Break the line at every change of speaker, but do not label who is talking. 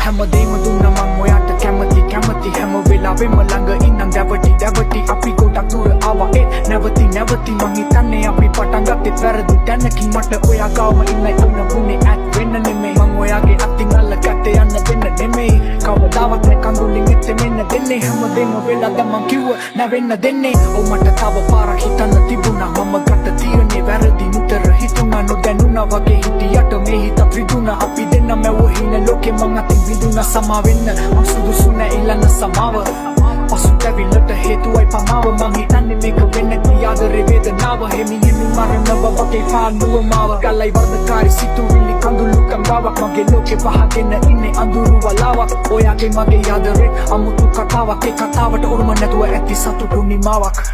හැමදේම දුන්න මං ඔයාට කැමති හැම වෙලාවෙම ළඟ ඉන්නම් දැවටි අපි ගොඩක් දුර ආවා නැවති මං හිතන්නේ අපි පටන් ගත්තේ වැරදි තැනකින් මට ඔයා ගාම ඉන්නයි ඕන වුණේ ඇත් වෙන්න නෙමෙයි මං ඔයාගේ අතින් අල්ලගත්තේ යන්න දෙන්න නෙමෙයි කවදාවත් නැ කඳුලින් එත්තේ මෙන්න දෙන්නේ හැමදේම වෙලා දැන් මං කිව්ව නැවෙන්න දෙන්නේ ඔව් මට තව පාරක් හිතන්න තිබුණා මම ගත්ත තීරණේ වැරදි නිතර හිතුණා නොදැනුණා වගේ හිටියට මේ හිත රිදුණා අපි දෙන්න මැව්ව හින ලෝකෙ මං අතින් විඳුණා සමා වෙන්න මං සුදුසු නැ ඉල්ලන්න සමාව පසුතැවිල්ලට හේතුවයි පමාව මං හිතන්නේ මේක වෙන්න තියාදරේ වේදනාව හෙමින් මරණ බවගේ පාළුව මාව ගලයි වර්ධකාරී සිතුවිලි කඳුළු කංගාවක් මගේ ලෝකෙ පහගෙන ඉන්නේ අඳුරු වලාවක් ඔයාගේ මගේ ආදරේ අමුතු කතාවක් ඒ කතාවට උරුම නැතුව ඇති සතුටු නිමාවක්